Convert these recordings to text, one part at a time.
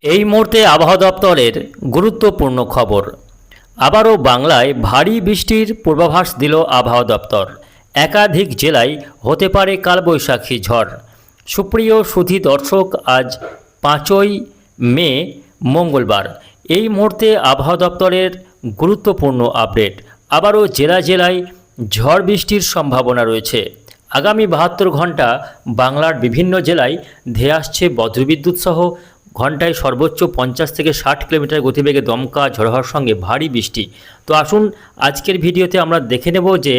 এই মুহূর্তে আবহাওয়া দপ্তরের গুরুত্বপূর্ণ খবর। আবারও বাংলায় ভারী বৃষ্টির পূর্বাভাস দিল আবহাওয়া দপ্তর। একাধিক জেলায় হতে পারে কালবৈশাখী ঝড়। সুপ্রিয় সুধী দর্শক, আজ 5ই মে মঙ্গলবার। এই মুহূর্তে আবহাওয়া দপ্তরের গুরুত্বপূর্ণ আপডেট। আবারও জেলায় ঝড় বৃষ্টির সম্ভাবনা রয়েছে। আগামী 72 ঘন্টা বাংলার বিভিন্ন জেলায় ধেয়ে আসছে বজ্রবিদ্যুৎ সহ ঘন্টায় সর্বোচ্চ 50 থেকে 60 কিলোমিটার গতিবেগে দমকা ঝড় হওয়ার সঙ্গে ভারী বৃষ্টি। তো আসুন আজকের ভিডিওতে আমরা দেখে নেব যে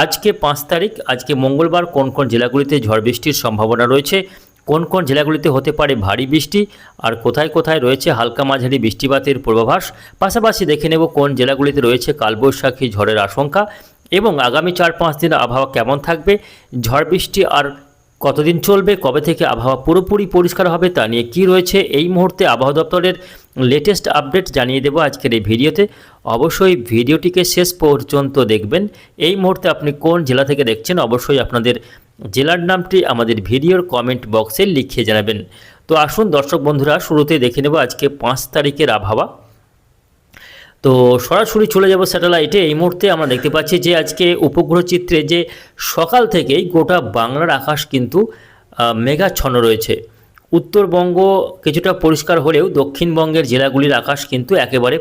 আজকে 5 তারিখ, আজকে মঙ্গলবার, কোন কোন জেলাগুলিতে ঝড় বৃষ্টির সম্ভাবনা রয়েছে, কোন কোন জেলাগুলিতে হতে পারে ভারী বৃষ্টি, আর কোথায় কোথায় রয়েছে হালকা মাঝারি বৃষ্টিপাতের পূর্বাভাস। পাশাপাশি দেখে নেব কোন জেলাগুলিতে রয়েছে কালবৈশাখী ঝড়ের আশঙ্কা এবং আগামী 4-5 দিন আবহাওয়া কেমন থাকবে, ঝড় বৃষ্টি আর কতদিন চলবে, কবে থেকে আবহাওয়া পুরোপুরি পরিষ্কার হবে তা নিয়ে কী রয়েছে এই মুহূর্তে আবহাওয়া দপ্তরের লেটেস্ট আপডেট জানিয়ে দেব আজকের এই ভিডিওতে। অবশ্যই ভিডিওটিকে শেষ পর্যন্ত দেখবেন। এই মুহূর্তে আপনি কোন জেলা থেকে দেখছেন অবশ্যই আপনাদের জেলার নামটি আমাদের ভিডিওর কমেন্ট বক্সে লিখে জানাবেন। তো আসুন দর্শক বন্ধুরা, শুরুতে দেখে নেব আজকে 5 তারিখের আবহাওয়া। তো সরাসরি চলে যাব স্যাটেলাইটে। এই মুহূর্তে আমরা দেখতে পাচ্ছি যে আজকে উপগ্রহ চিত্রে যে সকাল থেকেই গোটা বাংলার আকাশ কিন্তু মেঘাচ্ছন্ন রয়েছে। উত্তরবঙ্গ কিছুটা পরিষ্কার হলেও দক্ষিণবঙ্গের জেলাগুলির আকাশ কিন্তু একেবারে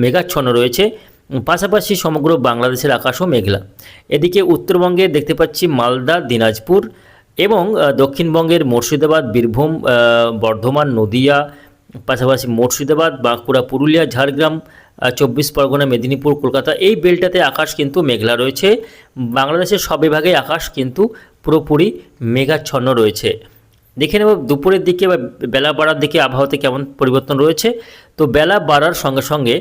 মেঘাচ্ছন্ন রয়েছে। পাশাপাশি সমগ্র বাংলাদেশের আকাশও মেঘলা। এদিকে উত্তরবঙ্গে দেখতে পাচ্ছি মালদা, দিনাজপুর এবং দক্ষিণবঙ্গের মুর্শিদাবাদ, বীরভূম, বর্ধমান, নদিয়া, পাশাপাশি মুর্শিদাবাদ, বাঁকুড়া, পুরুলিয়া, ঝাড়গ্রাম, 24 পরগনা, মেদিনীপুর, কলকাতা, এই বেলটাতে আকাশ কিন্তু মেঘলা রয়েছে। বাংলাদেশের সব বিভাগে আকাশ কিন্তু পুরোপুরি মেঘাচ্ছন্ন রয়েছে। দেখে নেব দুপুরের দিকে বা বেলা বাড়ার দিকে আবহাওয়াতে কেমন পরিবর্তন রয়েছে। তো বেলা বাড়ার সঙ্গে সঙ্গে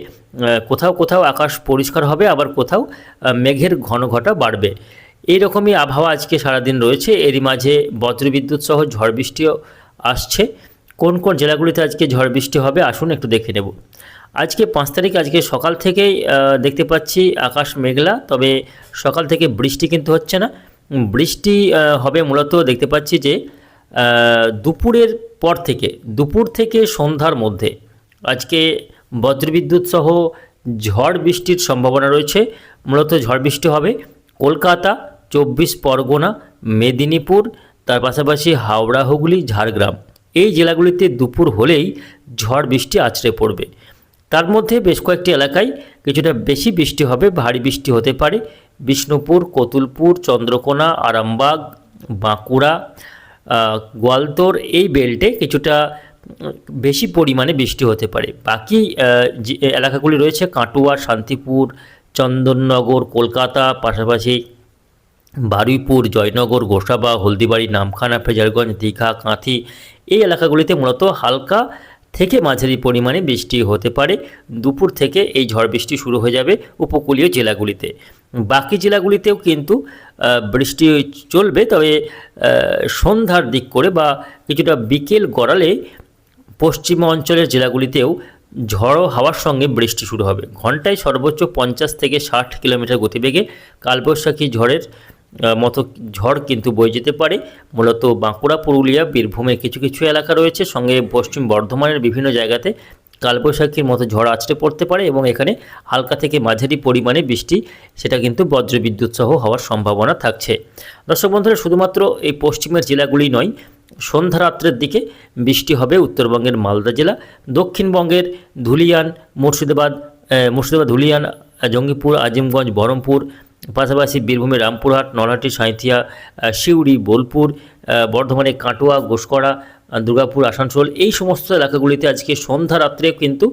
কোথাও কোথাও আকাশ পরিষ্কার হবে, আবার কোথাও মেঘের ঘনঘটা বাড়বে। এইরকমই আবহাওয়া আজকে সারাদিন রয়েছে। এরই মাঝে বজ্রবিদ্যুৎ সহ ঝড় বৃষ্টিও আসছে। কোন কোন জেলাগুলিতে আজকে ঝড় বৃষ্টি হবে আসুন একটু দেখে নেব। আজকে 5 তারিখ, আজকে সকাল থেকেই দেখতে পাচ্ছি আকাশ মেঘলা, তবে সকাল থেকে বৃষ্টি কিন্তু হচ্ছে না। বৃষ্টি হবে মূলত দেখতে পাচ্ছি যে দুপুরের পর থেকে, দুপুর থেকে সন্ধ্যার মধ্যে আজকে বজ্রবিদ্যুৎ সহ ঝড় বৃষ্টির সম্ভাবনা রয়েছে। মূলত ঝড় বৃষ্টি হবে কলকাতা, 24 পরগনা, মেদিনীপুর, তার পাশাপাশি হাওড়া, হুগলি, ঝাড়গ্রাম, এই জেলাগুলিতে দুপুর হলেই ঝড় বৃষ্টি আছড়ে পড়বে। তার মধ্যে বেশ কয়েকটি এলাকায় কিছুটা বেশি বৃষ্টি হবে, ভারী বৃষ্টি হতে পারে। বিষ্ণুপুর, কতুলপুর, চন্দ্রকোনা, আরামবাগ, বাঁকুড়া, গোয়ালতোড়, এই বেল্টে কিছুটা বেশি পরিমাণে বৃষ্টি হতে পারে। বাকি যে এলাকাগুলি রয়েছে কাটুয়া, শান্তিপুর, চন্দননগর, কলকাতা, পাশাপাশি বারুইপুর, জয়নগর, গোসাবা, হলদিবাড়ি, নামখানা, ফ্রেজারগঞ্জ, দীঘা, কাঁথি, এই এলাকাগুলিতে মূলত হালকা থেকে মাঝারি পরিমাণে বৃষ্টি হতে পারে। দুপুর থেকে এই ঝড় বৃষ্টি শুরু হয়ে যাবে উপকূলীয় জেলাগুলিতে। বাকি জেলাগুলিতেও কিন্তু বৃষ্টি চলবে, তবে সন্ধ্যার দিক করে বা কিছুটা বিকেল গড়ালে পশ্চিম অঞ্চলের জেলাগুলিতেও ঝড়ো হাওয়ার সঙ্গে বৃষ্টি শুরু হবে। ঘন্টায় সর্বোচ্চ 50 থেকে 60 কিলোমিটার গতিবেগে কালবৈশাখী ঝড়ের মতো ঝড় কিন্তু বয়ে যেতে পারে। মূলত বাঁকুড়া, পুরুলিয়া, বীরভূমের কিছু কিছু এলাকা রয়েছে, সঙ্গে পশ্চিম বর্ধমানের বিভিন্ন জায়গাতে কালবৈশাখীর মতো ঝড় আছড়ে পড়তে পারে এবং এখানে হালকা থেকে মাঝারি পরিমাণে বৃষ্টি, সেটা কিন্তু বজ্রবিদ্যুৎ সহ হওয়ার সম্ভাবনা থাকছে। দর্শক বন্ধুরা, শুধুমাত্র এই পশ্চিমের জেলাগুলি নয়, সন্ধ্যা রাত্রের দিকে বৃষ্টি হবে উত্তরবঙ্গের মালদা জেলা, দক্ষিণবঙ্গের ধুলিয়ান, মুর্শিদাবাদ, ধুলিয়ান, জঙ্গিপুর, আজিমগঞ্জ, বহরমপুর, পাশাপাশি বীরভূমের রামপুরহাট, নলহাটি, সাঁইথিয়া, সিউড়ি, বোলপুর, বর্ধমানে কাটোয়া, ঘোষকরা, দুর্গাপুর, আসানসোল, এই সমস্ত এলাকাগুলিতে আজকে সন্ধ্যা রাত্রে কিন্তু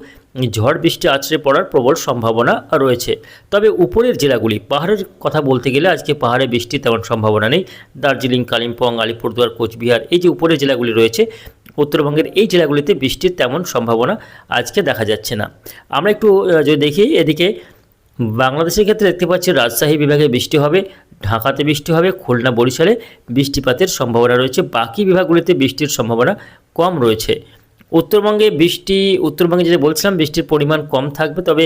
ঝড় বৃষ্টি আছড়ে পড়ার প্রবল সম্ভাবনা রয়েছে। তবে উপরের জেলাগুলি, পাহাড়ের কথা বলতে গেলে আজকে পাহাড়ে বৃষ্টির তেমন সম্ভাবনা নেই। দার্জিলিং, কালিম্পং, আলিপুরদুয়ার, কোচবিহার, এই যে উপরের জেলাগুলি রয়েছে উত্তরবঙ্গের, এই জেলাগুলিতে বৃষ্টির তেমন সম্ভাবনা আজকে দেখা যাচ্ছে না। আমরা একটু যদি দেখি, এদিকে বাংলাদেশের ক্ষেত্রে দেখতে পাচ্ছি রাজশাহী বিভাগে বৃষ্টি হবে, ঢাকাতে বৃষ্টি হবে, খুলনা, বরিশালে বৃষ্টিপাতের সম্ভাবনা রয়েছে। বাকি বিভাগগুলিতে বৃষ্টির সম্ভাবনা কম রয়েছে। উত্তরবঙ্গে যেটা বলছিলাম বৃষ্টির পরিমাণ কম থাকবে, তবে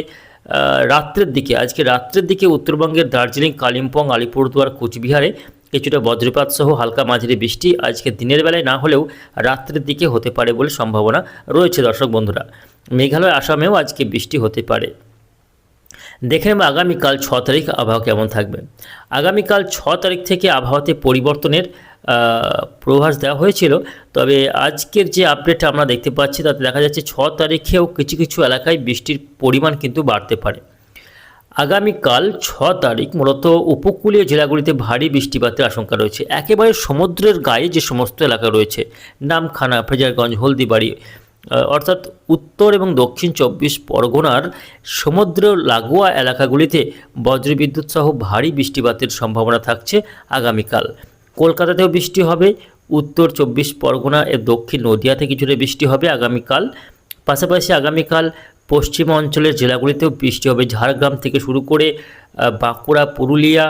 রাত্রের দিকে, আজকে রাত্রের দিকে উত্তরবঙ্গের দার্জিলিং, কালিম্পং, আলিপুরদুয়ার, কোচবিহারে কিছুটা বজ্রপাত সহ হালকা মাঝারি বৃষ্টি আজকে দিনের বেলায় না হলেও রাত্রের দিকে হতে পারে বলে সম্ভাবনা রয়েছে দর্শক বন্ধুরা। মেঘালয় আসামেও আজকে বৃষ্টি হতে পারে। দেখে নেব আগামীকাল 6 তারিখ আবহাওয়া কেমন থাকবে। আগামীকাল 6 তারিখ থেকে আবহাওয়াতে পরিবর্তনের পূর্বাভাস দেওয়া হয়েছিল, তবে আজকের যে আপডেটটা আমরা দেখতে পাচ্ছি তাতে দেখা যাচ্ছে 6 তারিখেও কিছু কিছু এলাকায় বৃষ্টির পরিমাণ কিন্তু বাড়তে পারে। আগামীকাল 6 তারিখ মূলত উপকূলীয় জেলাগুলিতে ভারী বৃষ্টিপাতের আশঙ্কা রয়েছে। একেবারে সমুদ্রের গায়ে যে সমস্ত এলাকা রয়েছে, নামখানা, ফ্রেজারগঞ্জ, হলদিবাড়ি, অর্থাৎ উত্তর এবং দক্ষিণ 24 পরগনার সমুদ্র লাগোয়া এলাকাগুলিতে বজ্রবিদ্যুৎ সহ ভারী বৃষ্টিপাতের সম্ভাবনা থাকছে আগামীকাল। কলকাতাতেও বৃষ্টি হবে, উত্তর 24 পরগনা এর দক্ষিণ নদিয়াতে কিছুটা বৃষ্টি হবে আগামীকাল। পাশাপাশি আগামীকাল পশ্চিম অঞ্চলের জেলাগুলিতেও বৃষ্টি হবে। ঝাড়গ্রাম থেকে শুরু করে বাঁকুড়া, পুরুলিয়া,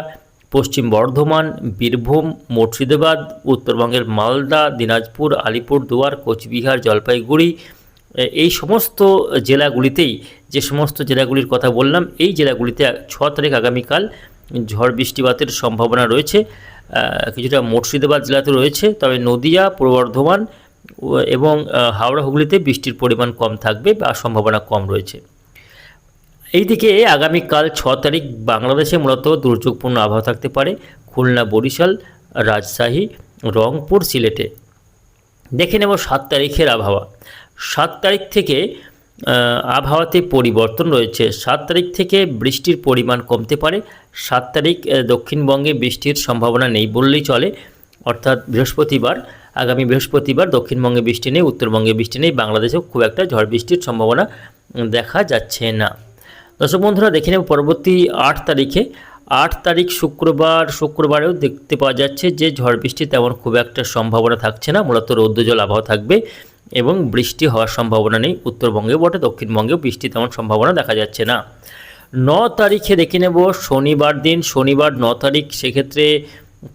পশ্চিম বর্ধমান, বীরভূম, মুর্শিদাবাদ, উত্তরবঙ্গের মালদা, দিনাজপুর, আলিপুরদুয়ার, কোচবিহার, জলপাইগুড়ি, এই সমস্ত জেলাগুলিতেই, যে সমস্ত জেলাগুলির কথা বললাম, এই জেলাগুলিতে 6 তারিখ আগামীকাল ঝড় বৃষ্টিপাতের সম্ভাবনা রয়েছে। কিছুটা মুর্শিদাবাদ জেলাতে রয়েছে, তবে নদিয়া, পূর্ব বর্ধমান এবং হাওড়া, হুগলিতে বৃষ্টির পরিমাণ কম থাকবে বা সম্ভাবনা কম রয়েছে। এইদিকে আগামীকাল 6 তারিখ বাংলাদেশে মূলত দুর্যোগপূর্ণ আবহাওয়া থাকতে পারে খুলনা, বরিশাল, রাজশাহী, রংপুর, সিলেটে। দেখে নেব 7 তারিখের আবহাওয়া। 7 তারিখ থেকে আবহাওয়াতে পরিবর্তন রয়েছে। 7 তারিখ থেকে বৃষ্টির পরিমাণ কমতে পারে। 7 তারিখ দক্ষিণবঙ্গে বৃষ্টির সম্ভাবনা নেই বললেই চলে, অর্থাৎ বৃহস্পতিবার, আগামী বৃহস্পতিবার দক্ষিণবঙ্গে বৃষ্টি নেই, উত্তরবঙ্গে বৃষ্টি নেই, বাংলাদেশেও খুব একটা ঝড় বৃষ্টির সম্ভাবনা দেখা যাচ্ছে না। দর্শক বন্ধুরা, দেখে নেব পরবর্তী 8 তারিখে। 8 তারিখ শুক্রবারেও দেখতে পাওয়া যাচ্ছে যে ঝড় বৃষ্টি তেমন খুব একটা সম্ভাবনা থাকছে না, মূলত রৌদ্রজল আবহাওয়া থাকবে এবং বৃষ্টি হওয়ার সম্ভাবনা নেই। উত্তরবঙ্গে বটে, দক্ষিণবঙ্গেও বৃষ্টি তেমন সম্ভাবনা দেখা যাচ্ছে না। 9 তারিখে দেখে নেব শনিবার দিন, শনিবার 9 তারিখ, সেক্ষেত্রে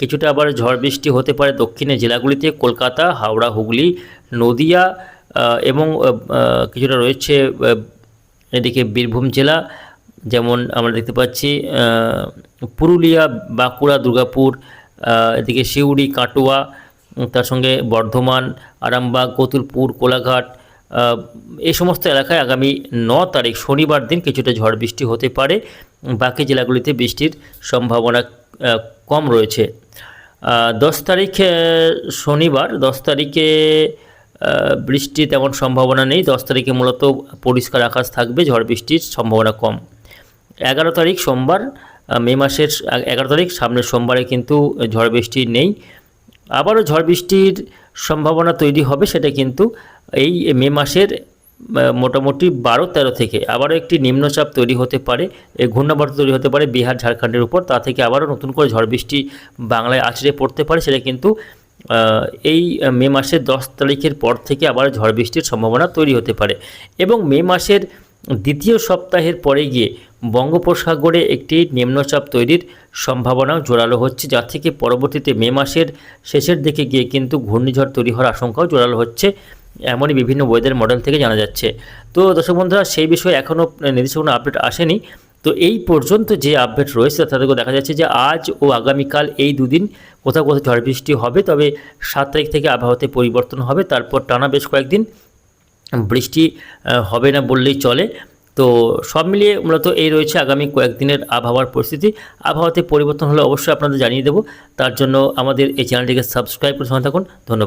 কিছুটা আবার ঝড় বৃষ্টি হতে পারে দক্ষিণের জেলাগুলিতে, কলকাতা, হাওড়া, হুগলি, নদিয়া এবং কিছুটা রয়েছে এদিকে বীরভূম জেলা, যেমন আমরা দেখতে পাচ্ছি পুরুলিয়া, বাঁকুড়া, দুর্গাপুর, এদিকে সিউড়ি, কাটোয়া, তার সঙ্গে বর্ধমান, আরামবাগ, কতুলপুর, কোলাঘাট, এই সমস্ত এলাকায় আগামী 9 তারিখ শনিবার দিন কিছুটা ঝড় বৃষ্টি হতে পারে। বাকি জেলাগুলিতে বৃষ্টির সম্ভাবনা কম রয়েছে। 10 তারিখ শনিবার, 10 তারিখে বৃষ্টি তেমন সম্ভাবনা নেই। 10 তারিখে মূলত পরিষ্কার আকাশ থাকবে, ঝড় বৃষ্টির সম্ভাবনা কম। 11 তারিখ সোমবার, মে মাসের 11 তারিখ, সামনের সোমবারে কিন্তু ঝড় বৃষ্টি নেই। আবারও ঝড় বৃষ্টির সম্ভাবনা তৈরি হবে, সেটা কিন্তু এই মে মাসের মোটামুটি 12-13 থেকে আবারও একটি নিম্নচাপ তৈরি হতে পারে, ঘূর্ণাবর্ত তৈরি হতে পারে বিহার, ঝাড়খণ্ডের উপর। তা থেকে আবারও নতুন করে ঝড় বৃষ্টি বাংলায় আছড়ে পড়তে পারে, সেটা কিন্তু এই মে মাসের 10 তারিখের পর থেকে আবার ঝড় বৃষ্টির সম্ভাবনা তৈরি হতে পারে। এবং মে মাসের দ্বিতীয় সপ্তাহের পরে গিয়ে বঙ্গোপসাগরে একটি নিম্নচাপ তৈরির সম্ভাবনাও জোরালো হচ্ছে, যা থেকে পরবর্তীতে মে মাসের শেষের দিকে গিয়ে কিন্তু ঘূর্ণিঝড় তৈরি হওয়ার আশঙ্কাও জোরালো হচ্ছে, এমনই বিভিন্ন ওয়েদার মডেল থেকে জানা যাচ্ছে। তো দর্শক বন্ধুরা, সেই বিষয়ে এখনও নির্দিষ্ট কোনো আপডেট আসেনি। তো এই পর্যন্ত যে আপডেট রয়েছে তাদেরকে দেখা যাচ্ছে যে আজ ও আগামীকাল এই দুদিন কোথাও কোথাও ঝড় বৃষ্টি হবে, তবে 7 তারিখ থেকে আবহাওয়াতে পরিবর্তন হবে, তারপর টানা বেশ কয়েকদিন বৃষ্টি হবে না বললেই চলে। তো সব মিলিয়ে মূলত এই রয়েছে আগামী কয়েকদিনের আবহাওয়ার পরিস্থিতি। আবহাওয়াতে পরিবর্তন হলে অবশ্যই আপনাদের জানিয়ে দেব, তার জন্য আমাদের এই চ্যানেলটিকে সাবস্ক্রাইব করে সঙ্গে থাকুন। ধন্যবাদ।